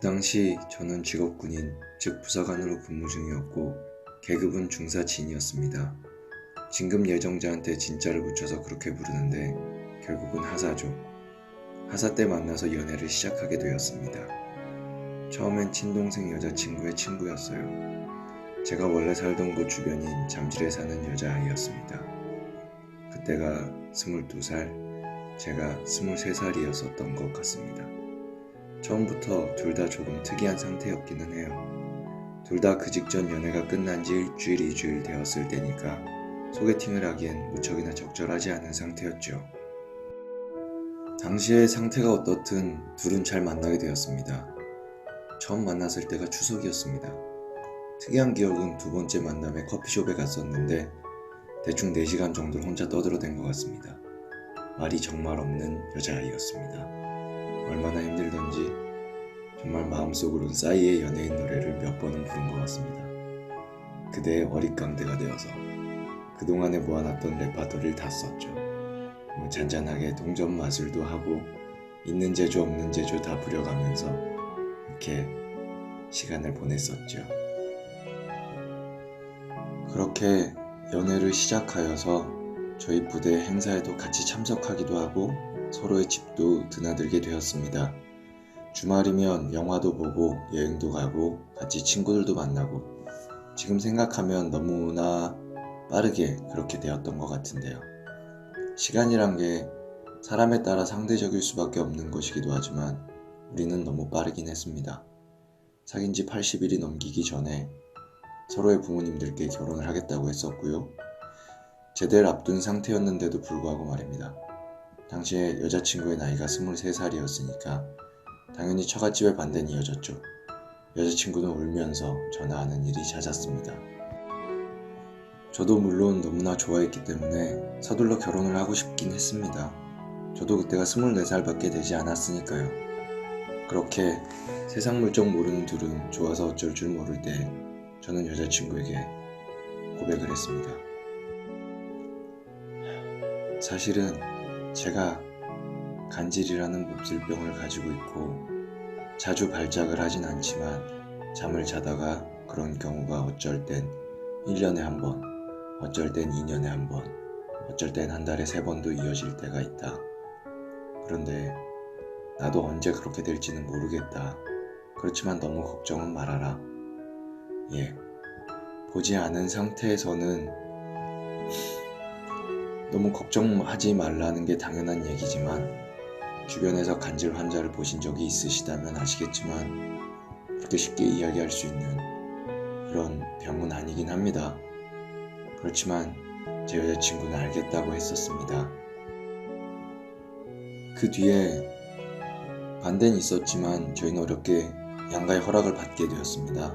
당시 저는 직업군인, 즉 부사관으로 근무 중이었고 계급은 중사 진이었습니다. 진급 예정자한테 진짜를 붙여서 그렇게 부르는데 결국은 하사죠. 하사 때 만나서 연애를 시작하게 되었습니다. 처음엔 친동생 여자친구의 친구였어요. 제가 원래 살던 곳 주변인 잠실에 사는 여자아이였습니다. 그때가 22살, 제가 23살이었었던 것 같습니다. 처음부터 둘 다 조금 특이한 상태였기는 해요. 둘 다 그 직전 연애가 끝난 지 일주일, 2주일 되었을 때니까 소개팅을 하기엔 무척이나 적절하지 않은 상태였죠. 당시의 상태가 어떻든 둘은 잘 만나게 되었습니다. 처음 만났을 때가 추석이었습니다. 특이한 기억은 두 번째 만남에 커피숍에 갔었는데 대충 4시간 정도를 혼자 떠들어댄 것 같습니다. 말이 정말 없는 여자아이였습니다. 얼마나 힘들던지 정말 마음속으론 싸이의 연예인 노래를 몇 번은 부른 것 같습니다. 그대의 어릿광대가 되어서 그동안에 모아놨던 레파토리를 다 썼죠. 잔잔하게 동전 마술도 하고 있는 제주 없는 제주 다 부려가면서 이렇게 시간을 보냈었죠. 그렇게 연애를 시작하여서 저희 부대 행사에도 같이 참석하기도 하고 서로의 집도 드나들게 되었습니다. 주말이면 영화도 보고 여행도 가고 같이 친구들도 만나고 지금 생각하면 너무나 빠르게 그렇게 되었던 것 같은데요. 시간이란 게 사람에 따라 상대적일 수밖에 없는 것이기도 하지만 우리는 너무 빠르긴 했습니다. 사귄 지 80일이 넘기기 전에 서로의 부모님들께 결혼을 하겠다고 했었고요. 제대를 앞둔 상태였는데도 불구하고 말입니다. 당시에 여자친구의 나이가 23살이었으니까 당연히 처갓집의 반대는 이어졌죠. 여자친구는 울면서 전화하는 일이 잦았습니다. 저도 물론 너무나 좋아했기 때문에 서둘러 결혼을 하고 싶긴 했습니다. 저도 그때가 24살밖에 되지 않았으니까요. 그렇게 세상 물정 모르는 둘은 좋아서 어쩔 줄 모를 때 저는 여자친구에게 고백을 했습니다. 사실은 제가 간질이라는 몹쓸병을 가지고 있고 자주 발작을 하진 않지만 잠을 자다가 그런 경우가 어쩔 땐 1년에 한 번, 어쩔 땐 2년에 한 번, 어쩔 땐 한 달에 3번도 이어질 때가 있다. 그런데 나도 언제 그렇게 될지는 모르겠다. 그렇지만 너무 걱정은 말아라. 보지 않은 상태에서는 너무 걱정하지 말라는 게 당연한 얘기지만 주변에서 간질 환자를 보신 적이 있으시다면 아시겠지만 그렇게 쉽게 이야기할 수 있는 그런 병은 아니긴 합니다. 그렇지만 제 여자친구는 알겠다고 했었습니다. 그 뒤에 반대는 있었지만 저희는 어렵게 양가의 허락을 받게 되었습니다.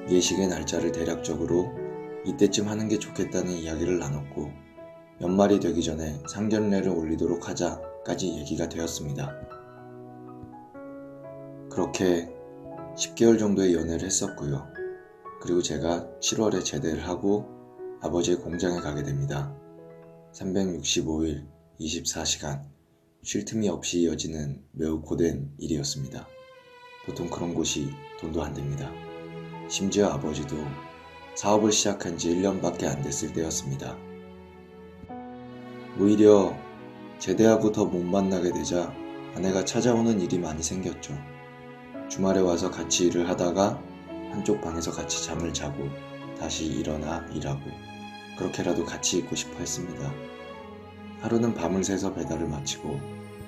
예식의 날짜를 대략적으로 이때쯤 하는 게 좋겠다는 이야기를 나눴고 연말이 되기 전에 상견례를 올리도록 하자까지 얘기가 되었습니다. 그렇게 10개월 정도의 연애를 했었고요. 그리고 제가 7월에 제대를 하고 아버지의 공장에 가게 됩니다. 365일 24시간 쉴 틈이 없이 이어지는 매우 고된 일이었습니다. 보통 그런 곳이 돈도 안 됩니다. 심지어 아버지도 사업을 시작한 지 1년밖에 안 됐을 때였습니다. 오히려 제대하고 더 못 만나게 되자 아내가 찾아오는 일이 많이 생겼죠. 주말에 와서 같이 일을 하다가 한쪽 방에서 같이 잠을 자고 다시 일어나 일하고 그렇게라도 같이 있고 싶어 했습니다. 하루는 밤을 새서 배달을 마치고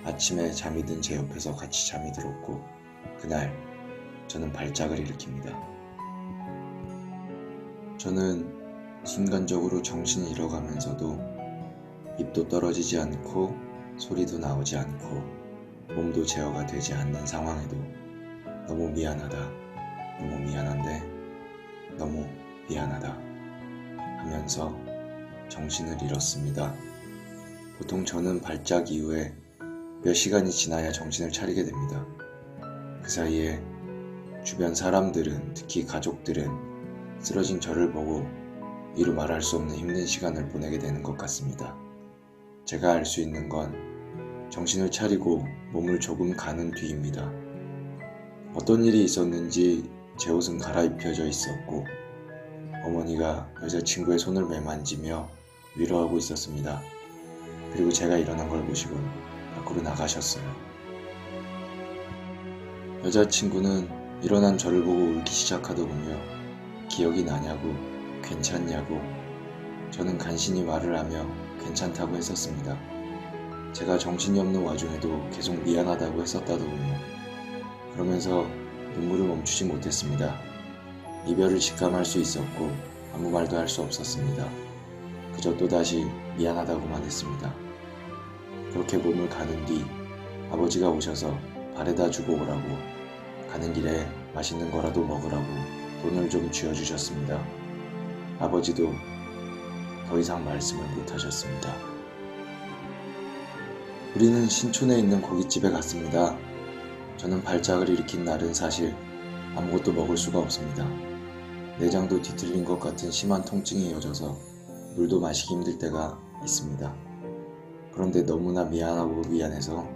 아침에 잠이 든 제 옆에서 같이 잠이 들었고 그날 저는 발작을 일으킵니다. 저는 순간적으로 정신을 잃어가면서도 입도 떨어지지 않고 소리도 나오지 않고 몸도 제어가 되지 않는 상황에도 너무 미안하다, 너무 미안한데 너무 미안하다 하면서 정신을 잃었습니다. 보통 저는 발작 이후에 몇 시간이 지나야 정신을 차리게 됩니다. 그 사이에 주변 사람들은, 특히 가족들은 쓰러진 저를 보고 이루 말할 수 없는 힘든 시간을 보내게 되는 것 같습니다. 제가 알 수 있는 건 정신을 차리고 몸을 조금 가는 뒤입니다. 어떤 일이 있었는지 제 옷은 갈아입혀져 있었고 어머니가 여자친구의 손을 매만지며 위로하고 있었습니다. 그리고 제가 일어난 걸 보시곤 밖으로 나가셨어요. 여자친구는 일어난 저를 보고 울기 시작하더군요. 기억이 나냐고, 괜찮냐고. 저는 간신히 말을 하며 괜찮다고 했었습니다. 제가 정신이 없는 와중에도 계속 미안하다고 했었다더군요. 그러면서 눈물을 멈추지 못했습니다. 이별을 직감할 수 있었고 아무 말도 할 수 없었습니다. 그저 또다시 미안하다고만 했습니다. 그렇게 몸을 가는 뒤 아버지가 오셔서 발에다 주고 오라고, 가는 길에 맛있는 거라도 먹으라고 돈을 좀 쥐어주셨습니다. 아버지도 더 이상 말씀을 못하셨습니다. 우리는 신촌에 있는 고깃집에 갔습니다. 저는 발작을 일으킨 날은 사실 아무것도 먹을 수가 없습니다. 내장도 뒤틀린 것 같은 심한 통증이 이어져서 물도 마시기 힘들 때가 있습니다. 그런데 너무나 미안하고 미안해서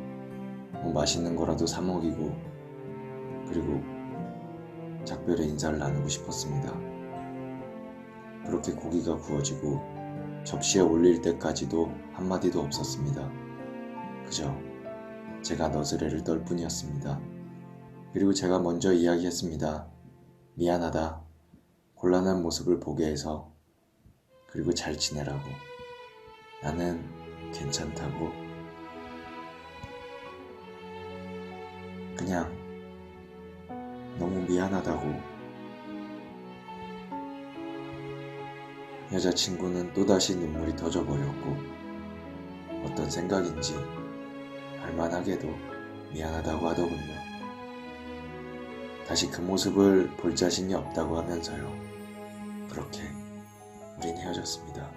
맛있는 거라도 사 먹이고 그리고 작별의 인사를 나누고 싶었습니다. 그렇게 고기가 구워지고 접시에 올릴 때까지도 한마디도 없었습니다. 그저 제가 너스레를 떨 뿐이었습니다. 그리고 제가 먼저 이야기했습니다. 미안하다. 곤란한 모습을 보게 해서. 그리고 잘 지내라고. 나는 괜찮다고. 그냥 너무 미안하다고. 여자친구는 또다시 눈물이 터져버렸고 어떤 생각인지 할만하게도 미안하다고 하더군요. 다시 그 모습을 볼 자신이 없다고 하면서요. 그렇게 우린 헤어졌습니다.